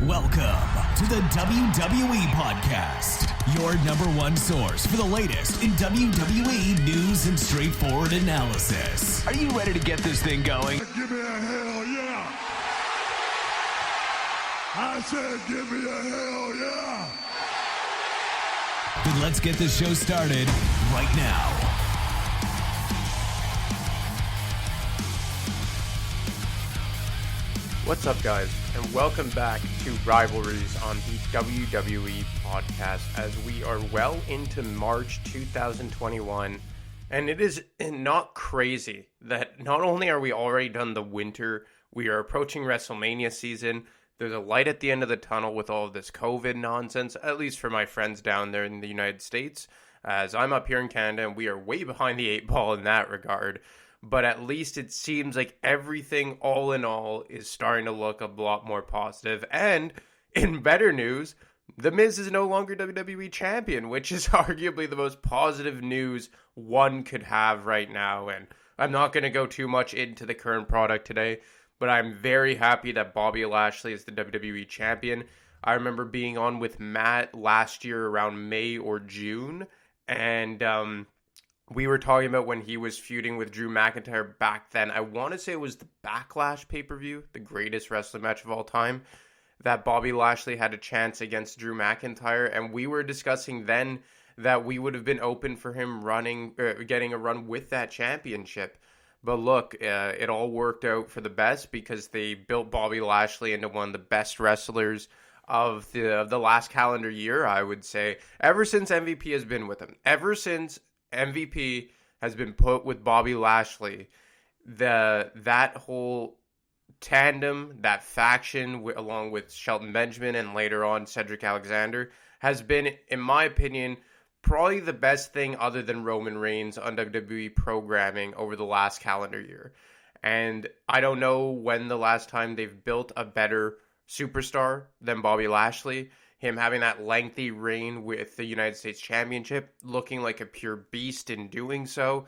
Welcome to the WWE Podcast, your number one source for the latest in WWE news and straightforward analysis. Are you ready to get this thing going? Give me a hell yeah! I said give me a hell yeah! Then let's get this show started right now. What's up, guys, and welcome back to Rivalries on the WWE Podcast as we are well into March 2021, and it is not crazy that not only are we already done the winter, we are approaching WrestleMania season. There's a light at the end of the tunnel with all of this COVID nonsense, at least for my friends down there in the United States, as I'm up here in Canada and we are way behind the eight ball in that regard. But at least it seems like everything, all in all, is starting to look a lot more positive. And in better news, The Miz is no longer WWE Champion, which is arguably the most positive news one could have right now. And I'm not going to go too much into the current product today, but I'm very happy that Bobby Lashley is the WWE Champion. I remember being on with Matt last year around May or June, and we were talking about when he was feuding with Drew McIntyre back then. I want to say it was the Backlash pay-per-view, the greatest wrestling match of all time, that Bobby Lashley had a chance against Drew McIntyre. And we were discussing then that we would have been open for him getting a run with that championship. But look, it all worked out for the best because they built Bobby Lashley into one of the best wrestlers of the last calendar year, I would say. Ever since MVP has been with him. Ever since MVP has been put with Bobby Lashley, that whole tandem, that faction, along with Shelton Benjamin and later on Cedric Alexander, has been, in my opinion, probably the best thing other than Roman Reigns on WWE programming over the last calendar year. And I don't know when the last time they've built a better superstar than Bobby Lashley. Him having that lengthy reign with the United States Championship, looking like a pure beast in doing so.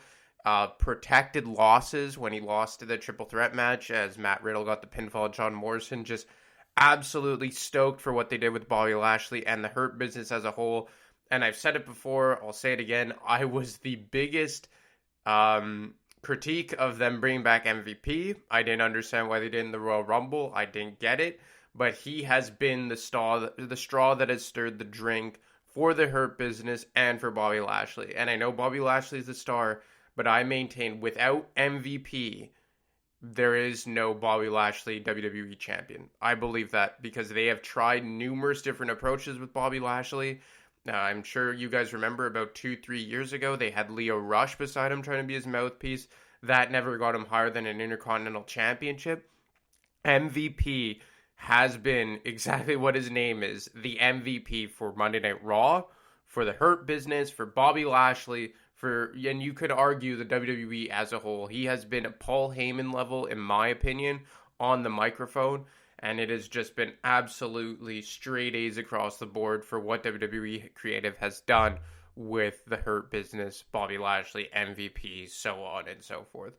Protected losses when he lost to the triple threat match as Matt Riddle got the pinfall. John Morrison, just absolutely stoked for what they did with Bobby Lashley and the Hurt Business as a whole. And I've said it before, I'll say it again. I was the biggest critique of them bringing back MVP. I didn't understand why they did in the Royal Rumble. I didn't get it. But he has been the straw that has stirred the drink for the Hurt Business and for Bobby Lashley. And I know Bobby Lashley is the star, but I maintain without MVP, there is no Bobby Lashley WWE Champion. I believe that because they have tried numerous different approaches with Bobby Lashley. I'm sure you guys remember about 2-3 years ago, they had Leo Rush beside him trying to be his mouthpiece. That never got him higher than an Intercontinental Championship. MVP has been exactly what his name is, the MVP for Monday Night Raw, for the Hurt Business, for Bobby Lashley, and you could argue the WWE as a whole. He has been a Paul Heyman level, in my opinion, on the microphone, and it has just been absolutely straight A's across the board for what WWE Creative has done with the Hurt Business, Bobby Lashley, MVP, so on and so forth.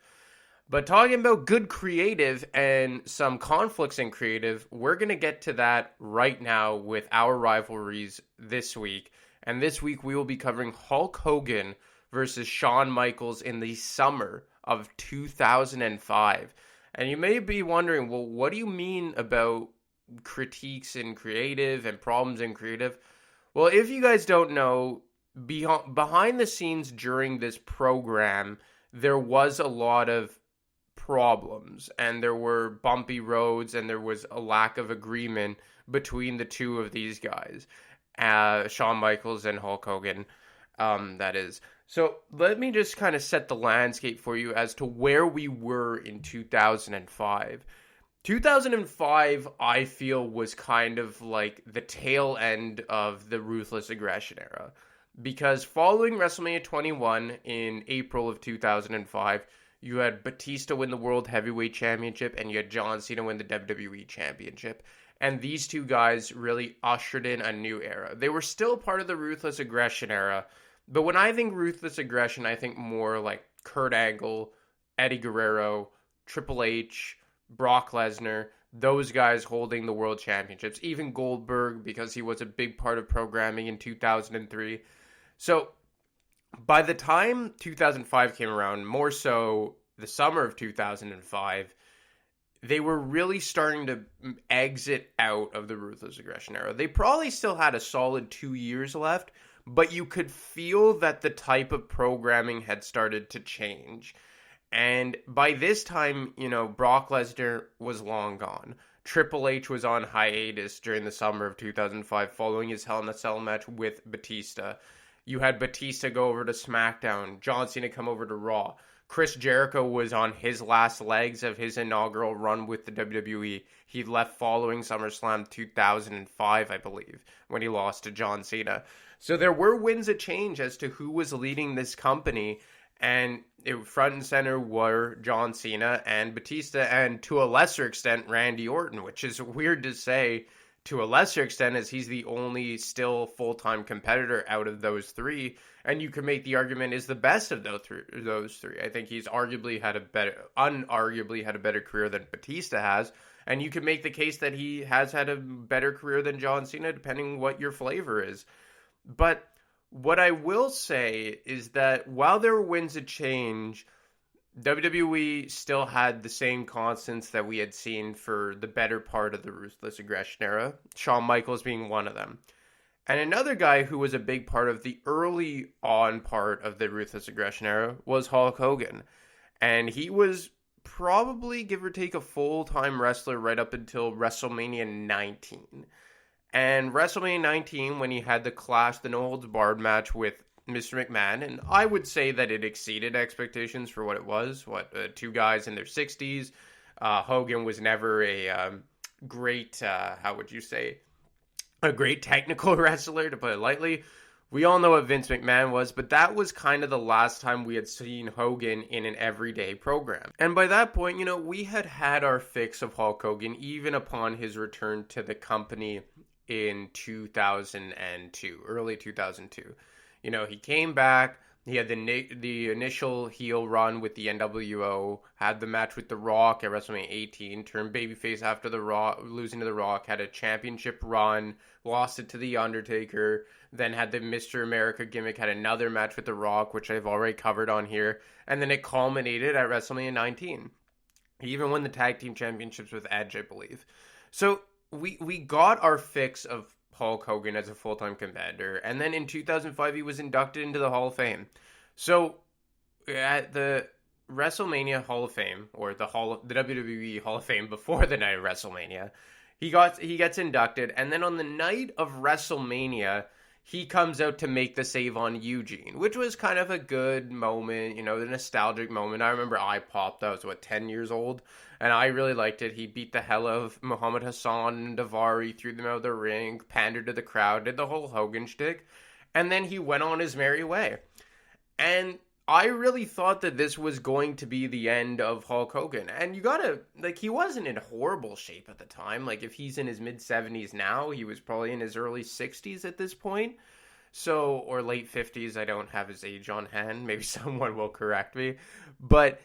But talking about good creative and some conflicts in creative, we're going to get to that right now with our rivalries this week. And this week we will be covering Hulk Hogan versus Shawn Michaels in the summer of 2005. And you may be wondering, well, what do you mean about critiques in creative and problems in creative? Well, if you guys don't know, behind the scenes during this program, there was a lot of problems and there were bumpy roads and there was a lack of agreement between the two of these guys, Shawn Michaels and Hulk Hogan, that is. So let me just kind of set the landscape for you as to where we were in 2005. 2005, I feel, was kind of like the tail end of the Ruthless Aggression era, because following WrestleMania 21 in April of 2005, you had Batista win the World Heavyweight Championship, and you had John Cena win the WWE Championship. And these two guys really ushered in a new era. They were still part of the Ruthless Aggression era, but when I think Ruthless Aggression, I think more like Kurt Angle, Eddie Guerrero, Triple H, Brock Lesnar, those guys holding the world championships, even Goldberg, because he was a big part of programming in 2003. So by the time 2005 came around, more so the summer of 2005, they were really starting to exit out of the Ruthless Aggression era. They probably still had a solid 2 years left, but you could feel that the type of programming had started to change. And by this time, Brock Lesnar was long gone. Triple H was on hiatus during the summer of 2005 following his Hell in a Cell match with Batista. You had Batista go over to SmackDown, John Cena come over to Raw. Chris Jericho was on his last legs of his inaugural run with the WWE. He left following SummerSlam 2005, I believe, when he lost to John Cena. So there were winds of change as to who was leading this company, and front and center were John Cena and Batista, and to a lesser extent, Randy Orton, which is weird to say to a lesser extent, as he's the only still full-time competitor out of those three, and you can make the argument is the best of those three. I think he's unarguably had a better career than Batista has, and you can make the case that he has had a better career than John Cena, depending what your flavor is. But what I will say is that while there were winds of change, WWE still had the same constants that we had seen for the better part of the Ruthless Aggression era, Shawn Michaels being one of them. And another guy who was a big part of the early on part of the Ruthless Aggression era was Hulk Hogan. And he was probably, give or take, a full-time wrestler right up until WrestleMania 19. And WrestleMania 19, when he had the No Holds Barred match with Mr. McMahon, and I would say that it exceeded expectations for what it was. Two guys in their 60s. Hogan was never a great, a great technical wrestler, to put it lightly. We all know what Vince McMahon was, but that was kind of the last time we had seen Hogan in an everyday program. And by that point, we had our fix of Hulk Hogan, even upon his return to the company in 2002, early 2002. He came back, he had the initial heel run with the NWO, had the match with The Rock at WrestleMania 18, turned babyface after The Rock, losing to The Rock, had a championship run, lost it to The Undertaker, then had the Mr. America gimmick, had another match with The Rock, which I've already covered on here, and then it culminated at WrestleMania 19. He even won the tag team championships with Edge, I believe. So we got our fix of Hulk Hogan as a full-time competitor, and then in 2005 he was inducted into the Hall of Fame. So at the WrestleMania Hall of Fame, or the WWE Hall of Fame before the night of WrestleMania, he gets inducted, and then on the night of WrestleMania he comes out to make the save on Eugene, which was kind of a good moment, the nostalgic moment. I remember I popped, I was 10 years old, and I really liked it. He beat the hell out of Muhammad Hassan and Daivari, threw them out of the ring, pandered to the crowd, did the whole Hogan shtick, and then he went on his merry way. And I really thought that this was going to be the end of Hulk Hogan. And you gotta, he wasn't in horrible shape at the time. If he's in his mid-70s now, he was probably in his early 60s at this point. So, or late 50s, I don't have his age on hand. Maybe someone will correct me. But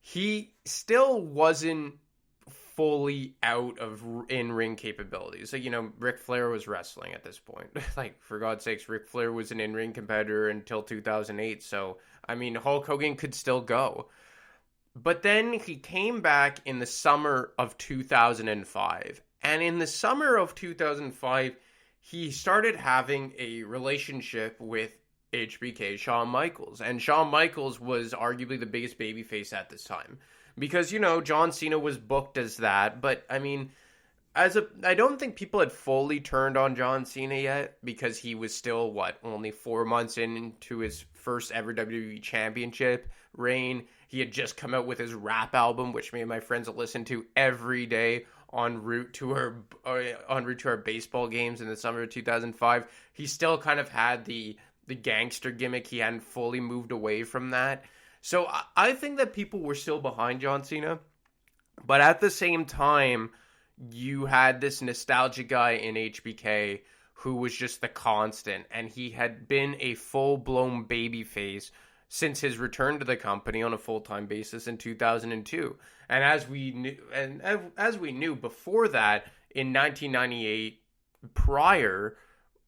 he still wasn't fully out of in-ring capabilities. Ric Flair was wrestling at this point. For God's sakes, Ric Flair was an in-ring competitor until 2008. So, Hulk Hogan could still go. But then he came back in the summer of 2005. And in the summer of 2005, he started having a relationship with HBK, Shawn Michaels. And Shawn Michaels was arguably the biggest babyface at this time. Because, John Cena was booked as that. But, I don't think people had fully turned on John Cena yet. Because he was still, only 4 months into his first ever WWE Championship reign. He had just come out with his rap album, which me and my friends listened to every day en route to our baseball games in the summer of 2005. He still kind of had the gangster gimmick. He hadn't fully moved away from that. So I think that people were still behind John Cena. But at the same time, you had this nostalgic guy in HBK who was just the constant. And he had been a full-blown babyface since his return to the company on a full-time basis in 2002. And as we knew before that, in 1998, prior,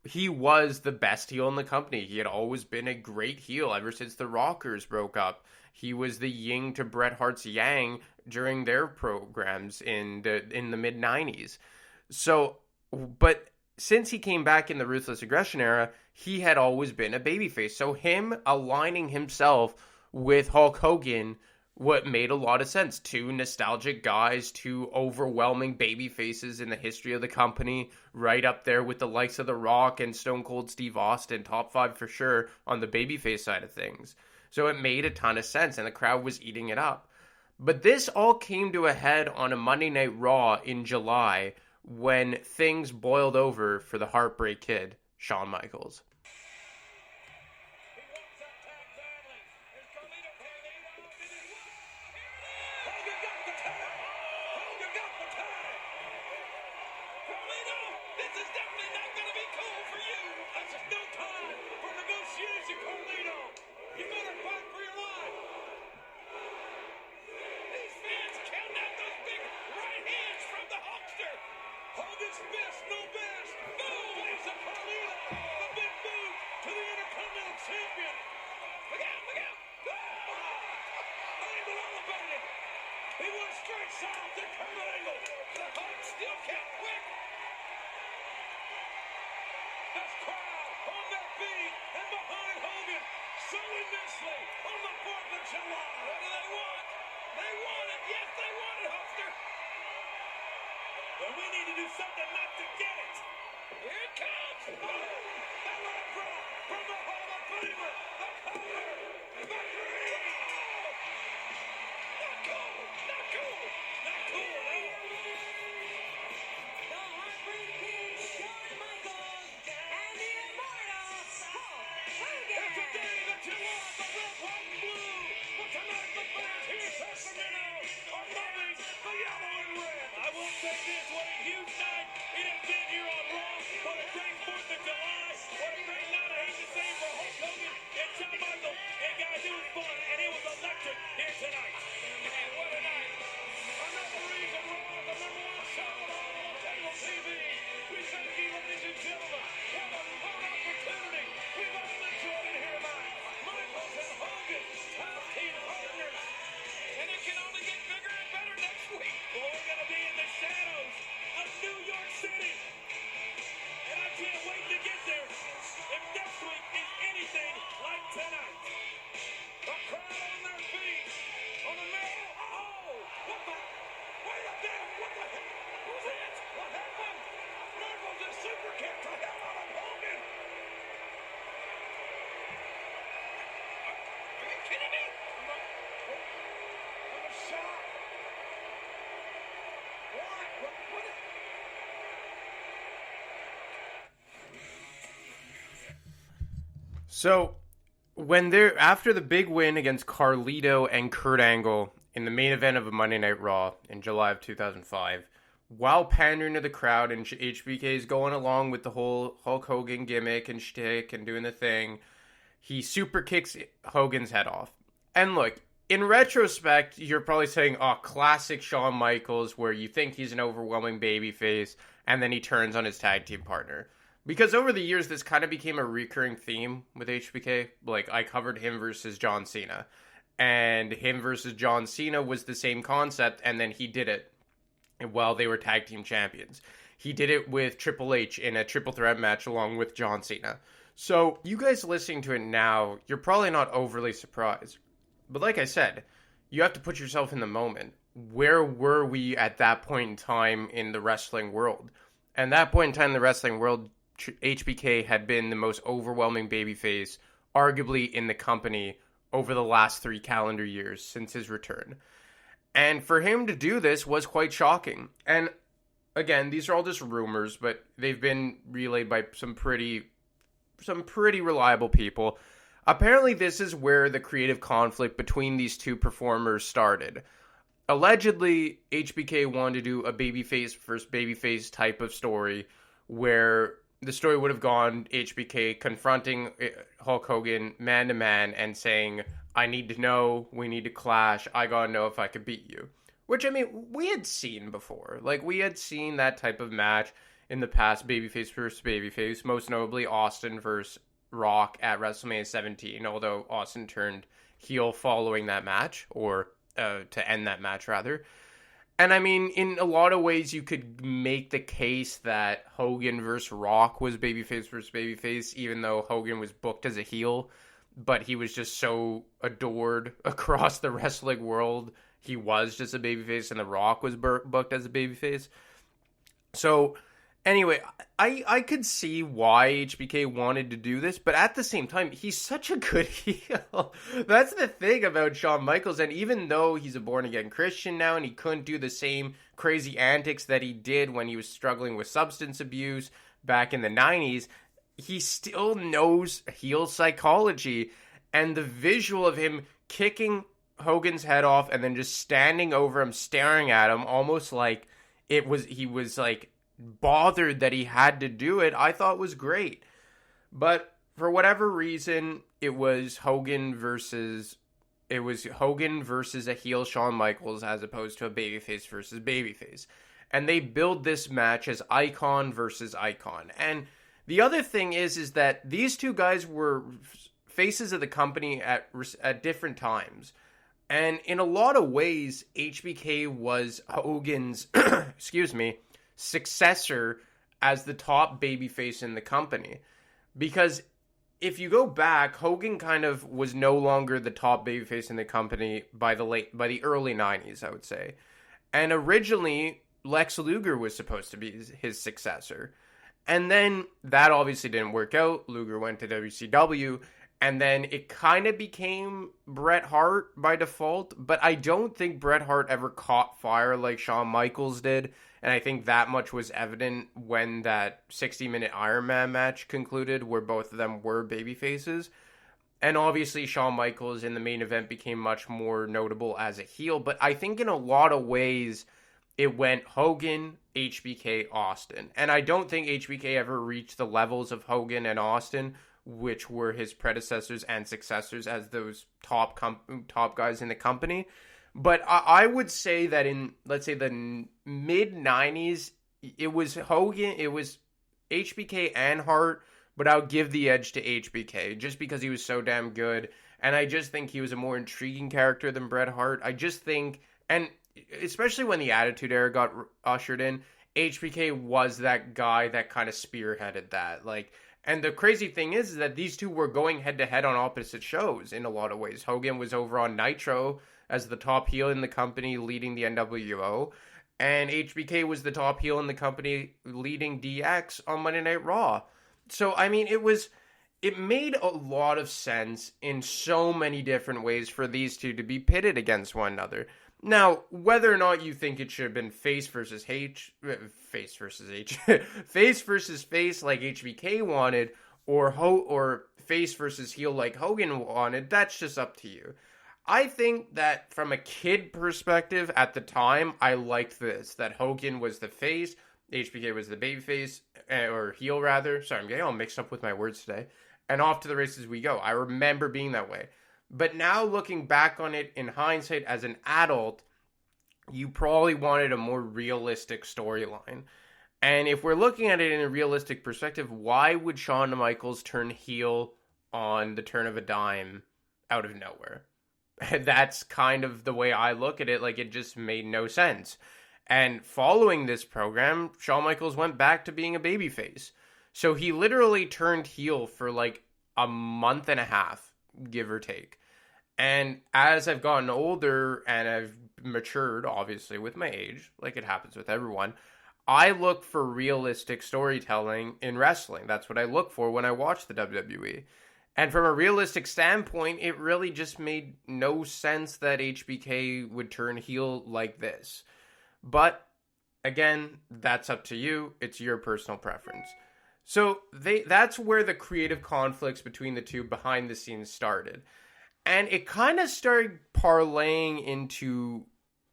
he was the best heel in the company. He had always been a great heel ever since the Rockers broke up. He was the yin to Bret Hart's yang during their programs in the mid-90s. So, but since he came back in the Ruthless Aggression era, he had always been a babyface. So him aligning himself with Hulk Hogan, what made a lot of sense. Two nostalgic guys, two overwhelming baby faces in the history of the company, right up there with the likes of The Rock and Stone Cold Steve Austin, top 5 for sure on the babyface side of things. So it made a ton of sense, and the crowd was eating it up. But this all came to a head on a Monday Night Raw in July when things boiled over for the Heartbreak Kid, Shawn Michaels. So, after the big win against Carlito and Kurt Angle in the main event of a Monday Night Raw in July of 2005, while pandering to the crowd and HBK is going along with the whole Hulk Hogan gimmick and shtick and doing the thing, he super kicks Hogan's head off. And look, in retrospect, you're probably saying, oh, classic Shawn Michaels, where you think he's an overwhelming babyface, and then he turns on his tag team partner. Because over the years, this kind of became a recurring theme with HBK. Like, I covered him versus John Cena. And him versus John Cena was the same concept, and then he did it while they were tag team champions. He did it with Triple H in a triple threat match along with John Cena. So, you guys listening to it now, you're probably not overly surprised. But like I said, you have to put yourself in the moment. Where were we at that point in time in the wrestling world? And that point in time in the wrestling world, HBK had been the most overwhelming babyface, arguably in the company, over the last 3 calendar years since his return. And for him to do this was quite shocking. And again, these are all just rumors, but they've been relayed by some pretty reliable people. Apparently, this is where the creative conflict between these two performers started. Allegedly, HBK wanted to do a babyface versus babyface type of story where the story would have gone HBK confronting Hulk Hogan man to man and saying, I need to know, we need to clash, I gotta know if I could beat you. Which, I mean, we had seen before. Like, we had seen that type of match in the past, babyface versus babyface, most notably Austin versus Rock at WrestleMania 17, although Austin turned heel following that match, or to end that match, rather. And I mean, in a lot of ways, you could make the case that Hogan versus Rock was babyface versus babyface, even though Hogan was booked as a heel, but he was just so adored across the wrestling world. He was just a babyface, and The Rock was booked as a babyface. So, anyway, I could see why HBK wanted to do this, but at the same time, he's such a good heel. That's the thing about Shawn Michaels, and even though he's a born-again Christian now, and he couldn't do the same crazy antics that he did when he was struggling with substance abuse back in the 90s, he still knows heel psychology, and the visual of him kicking Hogan's head off and then just standing over him, staring at him, almost like he was like bothered that he had to do it, I thought was great. But for whatever reason, it was Hogan versus a heel Shawn Michaels as opposed to a babyface versus babyface. And they build this match as icon versus icon. And the other thing is that these two guys were faces of the company at different times. And in a lot of ways, HBK was Hogan's, successor as the top babyface in the company. Because if you go back, Hogan kind of was no longer the top babyface in the company by the early 90s, I would say. And originally, Lex Luger was supposed to be his successor. And then that obviously didn't work out. Luger went to WCW. And then it kind of became Bret Hart by default. But I don't think Bret Hart ever caught fire like Shawn Michaels did. And I think that much was evident when that 60-minute Iron Man match concluded, where both of them were babyfaces. And obviously Shawn Michaels in the main event became much more notable as a heel. But I think in a lot of ways, it went Hogan, HBK, Austin. And I don't think HBK ever reached the levels of Hogan and Austin, which were his predecessors and successors as those top guys in the company. But I would say that in, let's say, the mid-90s, it was Hogan, it was HBK and Hart, but I would give the edge to HBK just because he was so damn good. And I just think he was a more intriguing character than Bret Hart. I just think, and especially when the Attitude Era got ushered in, HBK was that guy that kind of spearheaded that. Like, and the crazy thing is that these two were going head-to-head on opposite shows in a lot of ways. Hogan was over on Nitro as the top heel in the company, leading the NWO. And HBK was the top heel in the company, leading DX on Monday Night Raw. So, I mean, it made a lot of sense in so many different ways for these two to be pitted against one another. Now, whether or not you think it should have been face versus face like HBK wanted, or face versus heel like Hogan wanted, that's just up to you. I think that from a kid perspective at the time, I liked this, that Hogan was the face, HBK was the babyface, or heel rather. Sorry, I'm getting all mixed up with my words today. And off to the races we go. I remember being that way. But now looking back on it in hindsight as an adult, you probably wanted a more realistic storyline. And if we're looking at it in a realistic perspective, why would Shawn Michaels turn heel on the turn of a dime out of nowhere? That's kind of the way I look at it. Like, it just made no sense. And following this program, Shawn Michaels went back to being a babyface. So he literally turned heel for like a month and a half, give or take. And as I've gotten older and I've matured, obviously, with my age, like it happens with everyone, I look for realistic storytelling in wrestling. That's what I look for when I watch the WWE. And from a realistic standpoint, it really just made no sense that HBK would turn heel like this. But, again, that's up to you. It's your personal preference. So that's where the creative conflicts between the two behind the scenes started. And it kind of started parlaying into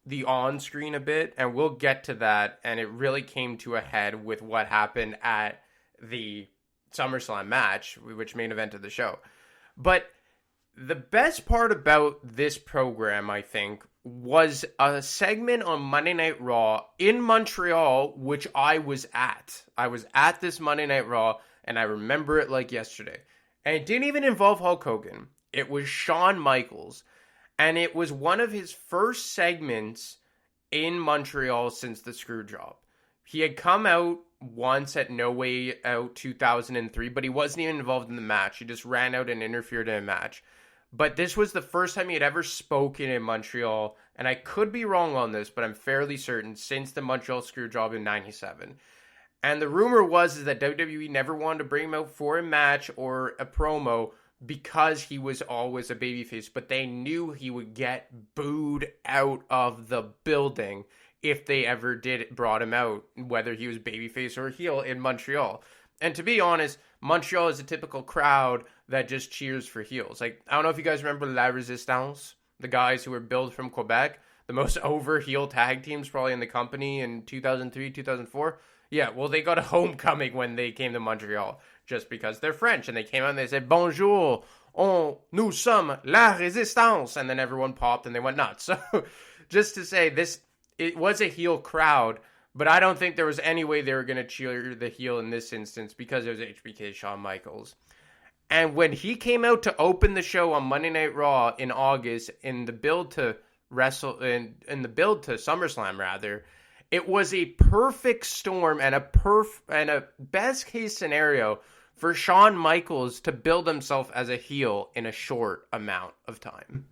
the on-screen a bit, and we'll get to that. And it really came to a head with what happened at the SummerSlam match, which main evented the show. But the best part about this program, I think, was a segment on Monday Night Raw in Montreal, which I was at. I was at this Monday Night Raw, and I remember it like yesterday. And it didn't even involve Hulk Hogan. It was Shawn Michaels. And it was one of his first segments in Montreal since the Screwjob. He had come out once at No Way Out 2003, but he wasn't even involved in the match. He just ran out and interfered in a match. But this was the first time he had ever spoken in Montreal, and I could be wrong on this, but I'm fairly certain, since the Montreal Screwjob in 97. And the rumor was that WWE never wanted to bring him out for a match or a promo because he was always a babyface, but they knew he would get booed out of the building if they ever brought him out, whether he was babyface or heel in Montreal. And to be honest, Montreal is a typical crowd that just cheers for heels. Like, I don't know if you guys remember La Resistance, the guys who were billed from Quebec, the most over heel tag teams probably in the company in 2003, 2004. Yeah, well, they got a homecoming when they came to Montreal, just because they're French, and they came out and they said, "Bonjour, nous sommes la Resistance," and then everyone popped and they went nuts. So, just to say, it was a heel crowd, but I don't think there was any way they were going to cheer the heel in this instance because it was HBK Shawn Michaels. And when he came out to open the show on Monday Night Raw in August, in the build to in the build to SummerSlam rather, it was a perfect storm and a best case scenario for Shawn Michaels to build himself as a heel in a short amount of time.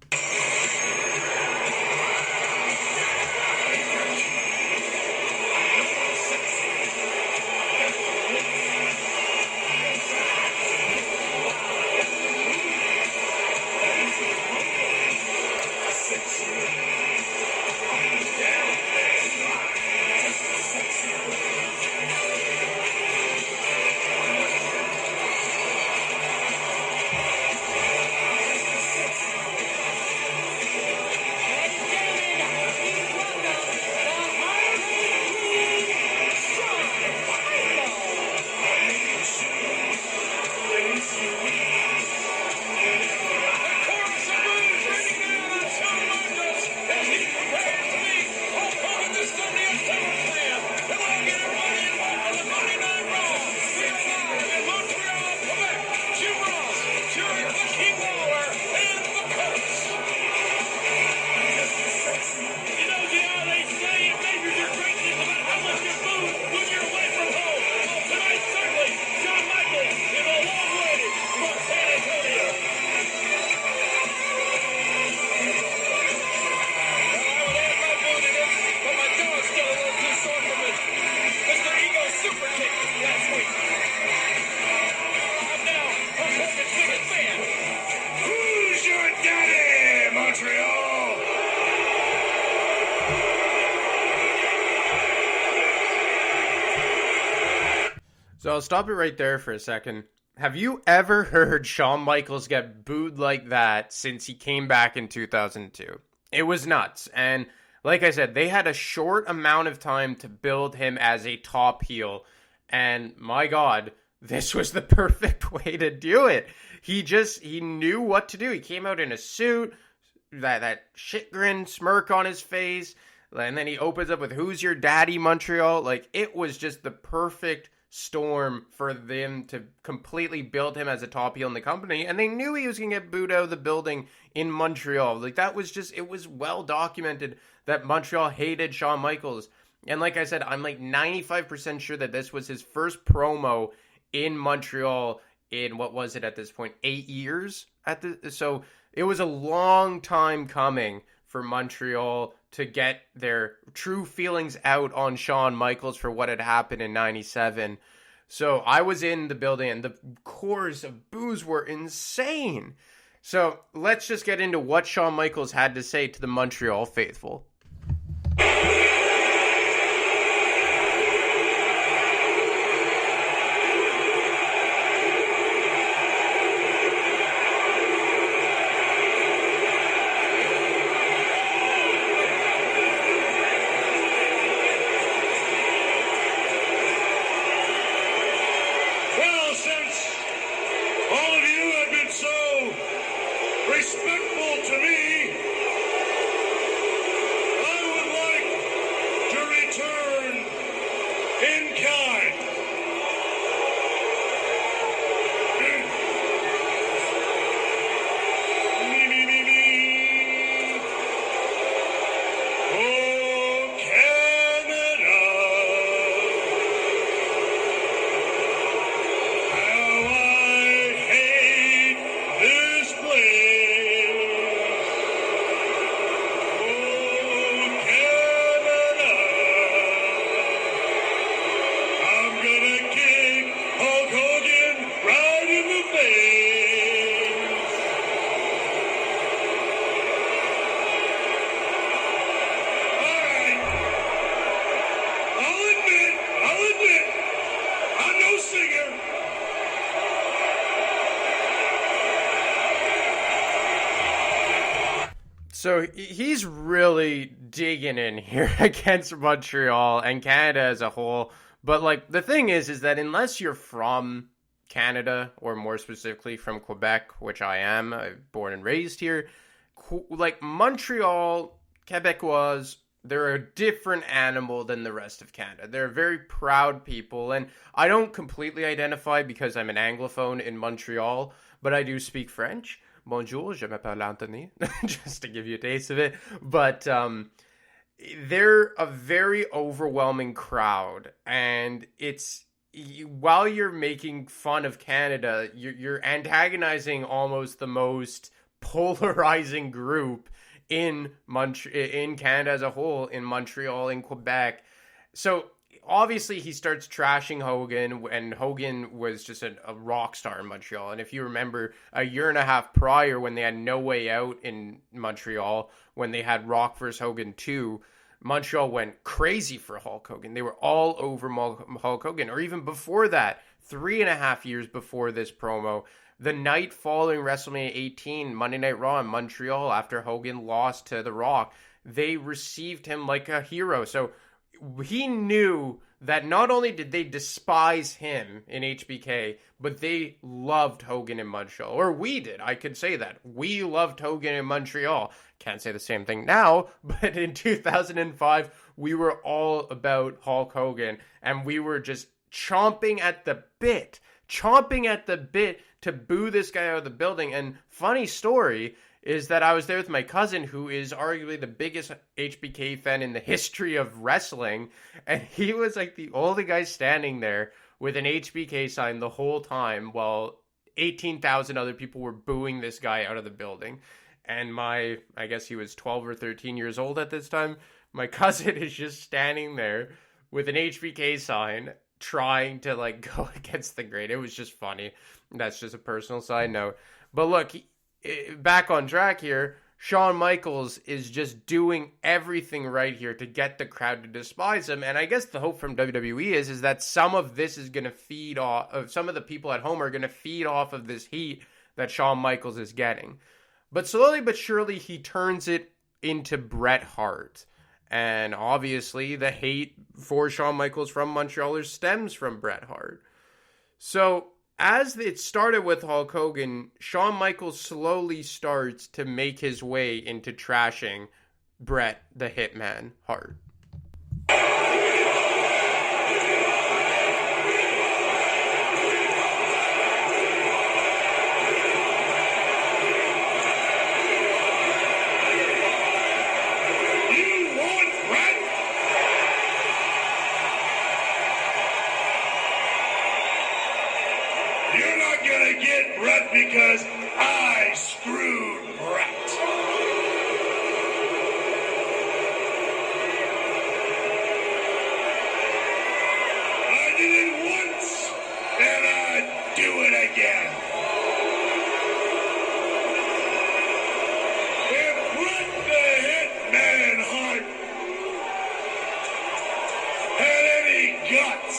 So I'll stop it right there for a second. Have you ever heard Shawn Michaels get booed like that since he came back in 2002? It was nuts. And like I said, they had a short amount of time to build him as a top heel. And my God, this was the perfect way to do it. He knew what to do. He came out in a suit, that shit grin smirk on his face. And then he opens up with "Who's Your Daddy, Montreal?" Like, it was just the perfect storm for them to completely build him as a top heel in the company, and they knew he was going to get booed out of the building in Montreal. Like, that was just, it was well documented that Montreal hated Shawn Michaels. And like I said, I'm like 95% sure that this was his first promo in Montreal in, what was it at this point, 8 years? So it was a long time coming for Montreal to get their true feelings out on Shawn Michaels for what had happened in 97. So I was in the building and the chorus of boos were insane. So let's just get into what Shawn Michaels had to say to the Montreal faithful. So he's really digging in here against Montreal and Canada as a whole. But like the thing is that unless you're from Canada, or more specifically from Quebec, which I am, I'm born and raised here, like Montreal, Quebecois, they're a different animal than the rest of Canada. They're very proud people, and I don't completely identify because I'm an Anglophone in Montreal, but I do speak French. Bonjour, je m'appelle Anthony, just to give you a taste of it. But they're a very overwhelming crowd, and while you're making fun of Canada, you're antagonizing almost the most polarizing group in Canada as a whole, in Montreal, in Quebec. So obviously he starts trashing Hogan, and Hogan was just a rock star in Montreal. And if you remember, a year and a half prior, when they had No Way Out in Montreal, when they had Rock vs. Hogan 2, Montreal went crazy for Hulk Hogan. They were all over Hulk Hogan. Or even before that, 3.5 years before this promo, the night following WrestleMania 18, Monday Night Raw in Montreal, after Hogan lost to The Rock, they received him like a hero. So he knew that not only did they despise him in HBK, but they loved Hogan in Montreal. Or we did. I could say that. We loved Hogan in Montreal. Can't say the same thing now, but in 2005, we were all about Hulk Hogan, and we were just chomping at the bit to boo this guy out of the building. And funny story is that I was there with my cousin, who is arguably the biggest HBK fan in the history of wrestling, and he was like the only guy standing there with an HBK sign the whole time while 18,000 other people were booing this guy out of the building. And I guess he was 12 or 13 years old at this time, my cousin is just standing there with an HBK sign trying to like go against the grain. It was just funny. That's just a personal side note. But look, back on track here, Shawn Michaels is just doing everything right here to get the crowd to despise him. And I guess the hope from WWE is that some of this is going to feed off, some of the people at home are going to feed off of this heat that Shawn Michaels is getting. But slowly but surely, he turns it into Bret Hart. And obviously, the hate for Shawn Michaels from Montrealers stems from Bret Hart. So, as it started with Hulk Hogan, Shawn Michaels slowly starts to make his way into trashing Bret the Hitman Hart. Because I screwed Bret. I did it once, and I'd do it again. If Bret the Hitman Hart had any guts,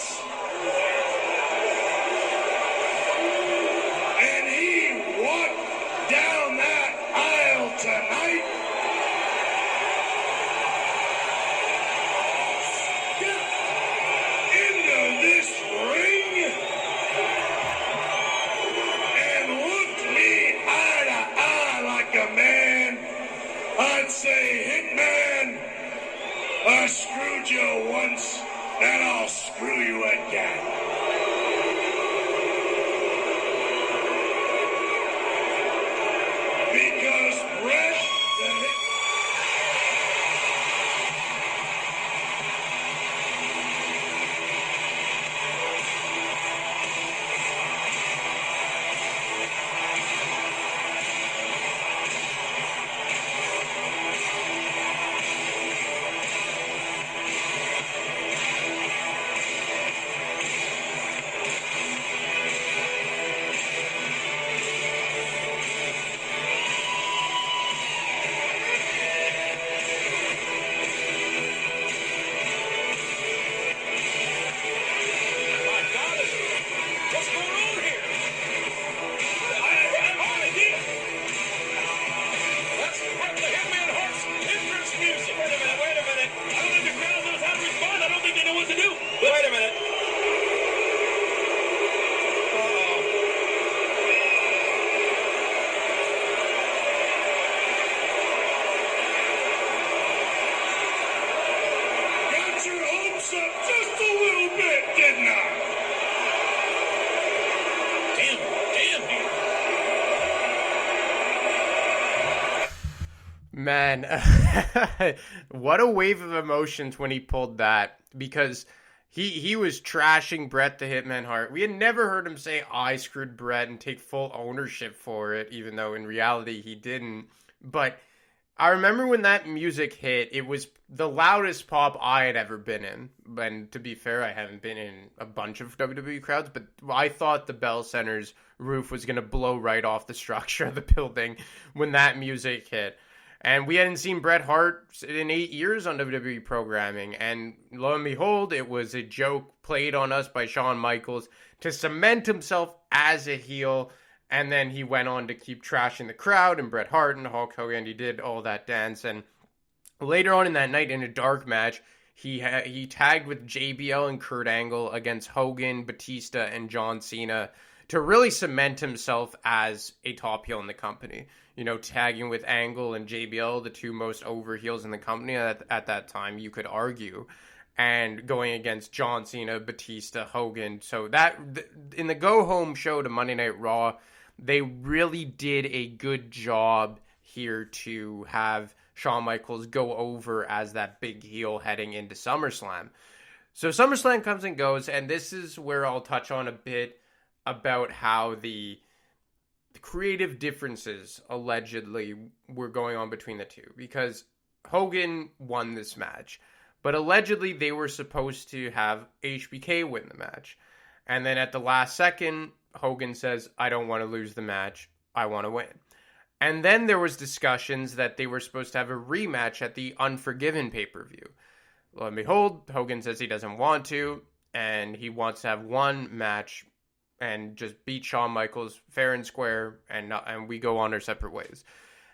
Man, what a wave of emotions when he pulled that, because he was trashing Bret the Hitman Hart. We had never heard him say, I screwed Bret, and take full ownership for it, even though in reality he didn't. But I remember when that music hit, it was the loudest pop I had ever been in. And to be fair, I haven't been in a bunch of WWE crowds, but I thought the Bell Center's roof was going to blow right off the structure of the building when that music hit. And we hadn't seen Bret Hart in 8 years on WWE programming. And lo and behold, it was a joke played on us by Shawn Michaels to cement himself as a heel. And then he went on to keep trashing the crowd and Bret Hart and Hulk Hogan. He did all that dance. And later on in that night, in a dark match, he tagged with JBL and Kurt Angle against Hogan, Batista, and John Cena to really cement himself as a top heel in the company. You know, tagging with Angle and JBL, the two most over heels in the company at that time, you could argue. And going against John Cena, Batista, Hogan. So that, in the go-home show to Monday Night Raw, they really did a good job here to have Shawn Michaels go over as that big heel heading into SummerSlam. So SummerSlam comes and goes, and this is where I'll touch on a bit about how the creative differences allegedly were going on between the two, because Hogan won this match, but allegedly they were supposed to have HBK win the match, and then at the last second Hogan says, I don't want to lose the match, I want to win. And then there was discussions that they were supposed to have a rematch at the Unforgiven pay-per-view. Lo and behold, Hogan says he doesn't want to, and he wants to have one match and just beat Shawn Michaels fair and square, and we go on our separate ways.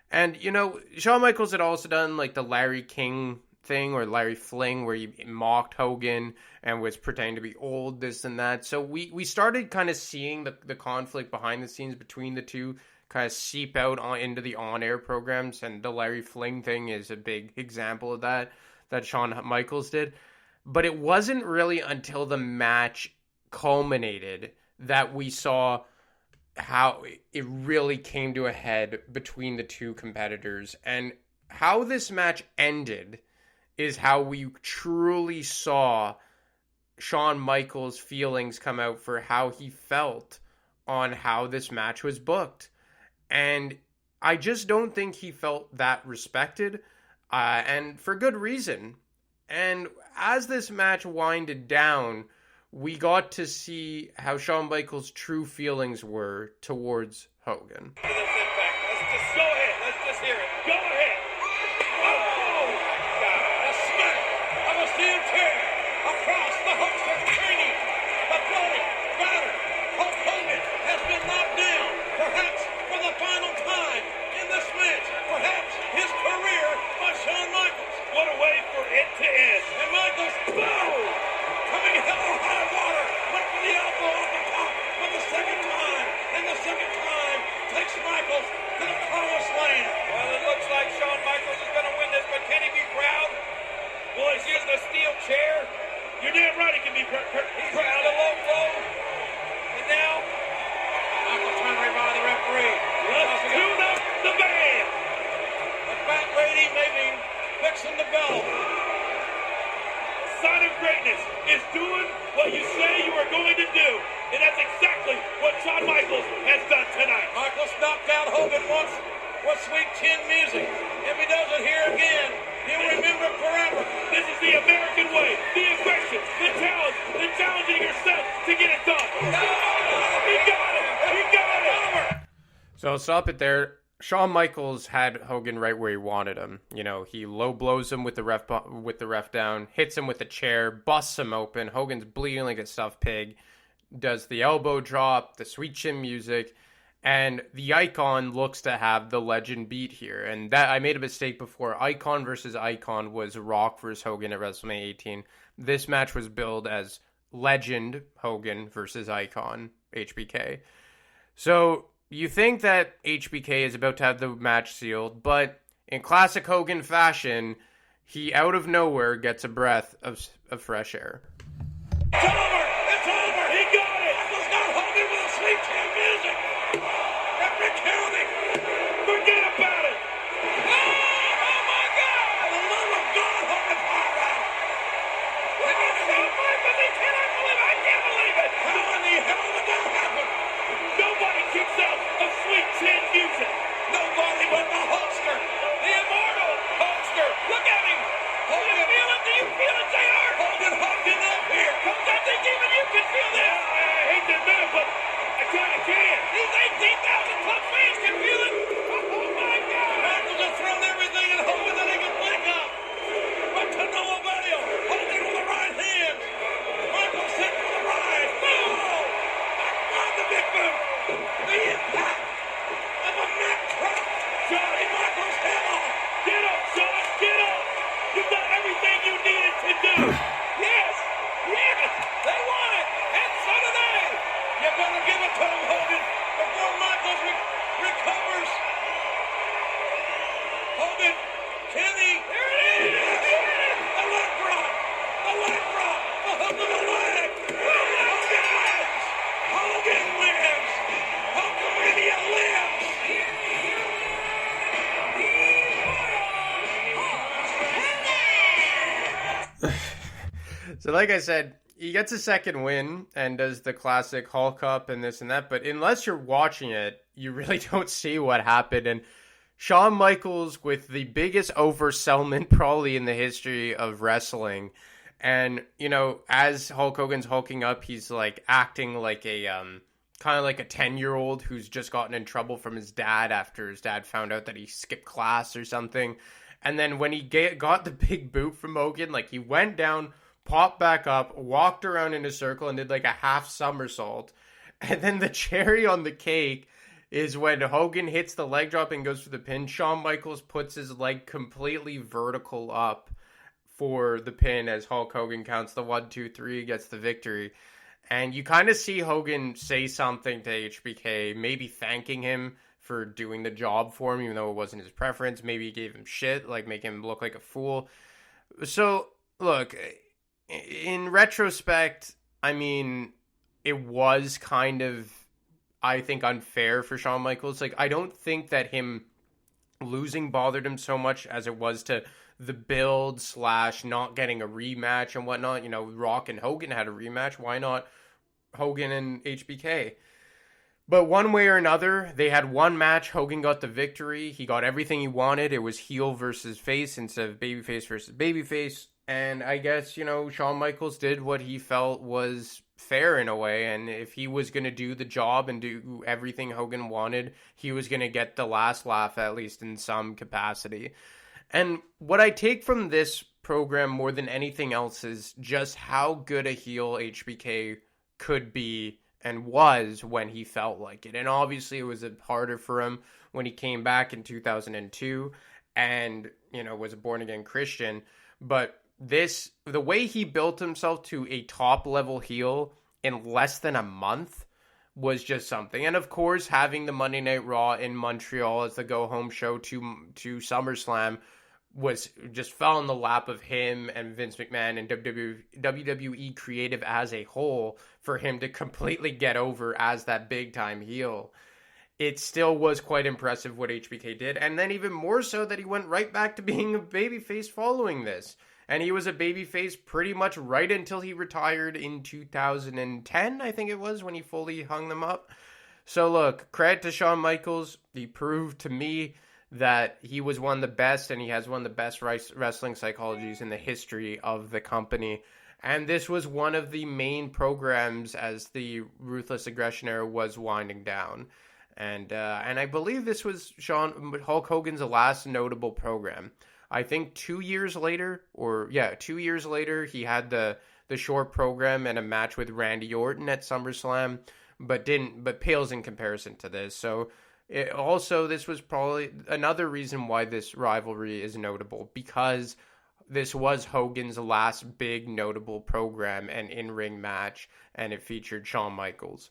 And, you know, Shawn Michaels had also done, like, the Larry King thing, or Larry Fling, where he mocked Hogan and was pretending to be old, this and that. So we started kind of seeing the conflict behind the scenes between the two kind of seep out into the on-air programs, and the Larry Fling thing is a big example of that Shawn Michaels did. But it wasn't really until the match culminated that we saw how it really came to a head between the two competitors. And how this match ended is how we truly saw Shawn Michaels' feelings come out for how he felt on how this match was booked. And I just don't think he felt that respected, and for good reason. And as this match winded down, we got to see how Shawn Michaels' true feelings were towards Hogan. Let's just go ahead. Let's just hear it. Go ahead. Oh, God. A smack of a steel chair across the Hulkster training. The bloody, battered Hulk Hogan has been knocked down, perhaps for the final time in this match. Perhaps his career by Shawn Michaels. What a way for it to end. And Michaels, boom! Coming hell or high water, went for the elbow off the top for the second time, and the second time takes Michaels to the promised land. Well, it looks like Shawn Michaels is going to win this, but can he be proud? Well, he's using a steel chair. You're damn right he can be proud. He's using a low blow, and now Michaels turned right by the referee. Let's tune up the band. The fat lady may be fixing the bell. Sign of greatness is doing what you say you are going to do. And that's exactly what Shawn Michaels has done tonight. Michaels knocked out Hogan once with Sweet Chin music. If he does it here again, he'll remember it forever. This is the American way. The aggression, the challenge, the challenging yourself to get it done. He got it. He got it. So I'll stop it there. Shawn Michaels had Hogan right where he wanted him. You know, he low blows him with the ref down, hits him with a chair, busts him open. Hogan's bleeding like a stuffed pig, does the elbow drop, the Sweet Chin music, and the Icon looks to have the legend beat here. And that, I made a mistake before. Icon versus Icon was Rock versus Hogan at WrestleMania 18. This match was billed as Legend Hogan versus Icon HBK. So you think that HBK is about to have the match sealed, but in classic Hogan fashion, he out of nowhere gets a breath of fresh air. It's over! It's over! He got it! Michaels got Hogan with a Sweet Chin music! Epic counting! Forget about it! Oh! You better give it to him, Hogan, before Michaels recovers. Hogan, can he? There it is! The leg drop! The leg drop! The hook of the leg! Hogan wins! Hogan wins! Hulkamania lives! So like I said, he gets a second win and does the classic Hulk up and this and that, but unless you're watching it, you really don't see what happened. And Shawn Michaels with the biggest oversellment probably in the history of wrestling. And, you know, as Hulk Hogan's hulking up, he's like acting like a kind of like a 10-year-old who's just gotten in trouble from his dad after his dad found out that he skipped class or something. And then when he got the big boot from Hogan, like he went down, popped back up, walked around in a circle, and did like a half somersault. And then the cherry on the cake is when Hogan hits the leg drop and goes for the pin. Shawn Michaels puts his leg completely vertical up for the pin as Hulk Hogan counts the 1, 2, 3, gets the victory. And you kind of see Hogan say something to HBK, maybe thanking him for doing the job for him, even though it wasn't his preference. Maybe he gave him shit, like make him look like a fool. So, look, in retrospect, I mean, it was kind of, I think, unfair for Shawn Michaels. Like, I don't think that him losing bothered him so much as it was to the build / not getting a rematch and whatnot. You know, Rock and Hogan had a rematch. Why not Hogan and HBK? But one way or another, they had one match. Hogan got the victory. He got everything he wanted. It was heel versus face instead of babyface versus babyface. And I guess, you know, Shawn Michaels did what he felt was fair in a way. And if he was going to do the job and do everything Hogan wanted, he was going to get the last laugh, at least in some capacity. And what I take from this program more than anything else is just how good a heel HBK could be and was when he felt like it. And obviously it was harder for him when he came back in 2002 and, you know, was a born-again Christian. But the way he built himself to a top-level heel in less than a month was just something. And of course, having the Monday Night Raw in Montreal as the go-home show to SummerSlam was just fell in the lap of him and Vince McMahon and WWE creative as a whole for him to completely get over as that big-time heel. It still was quite impressive what HBK did, and then even more so that he went right back to being a babyface following this. And he was a babyface pretty much right until he retired in 2010, I think it was, when he fully hung them up. So look, credit to Shawn Michaels. He proved to me that he was one of the best, and he has one of the best wrestling psychologies in the history of the company. And this was one of the main programs as the Ruthless Aggression era was winding down. And I believe this was Hulk Hogan's last notable program. I think 2 years later, 2 years later, he had the short program and a match with Randy Orton at SummerSlam, but pales in comparison to this. So this was probably another reason why this rivalry is notable, because this was Hogan's last big notable program and in-ring match, and it featured Shawn Michaels.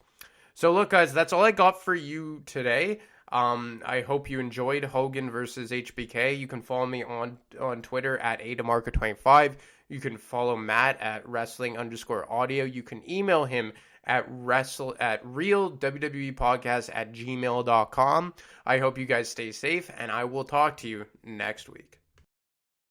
So look, guys, that's all I got for you today. I hope you enjoyed Hogan versus HBK. You can follow me on Twitter at ADamarco25. You can follow Matt at wrestling_audio. You can email him at realwwepodcast@gmail.com. I hope you guys stay safe, and I will talk to you next week.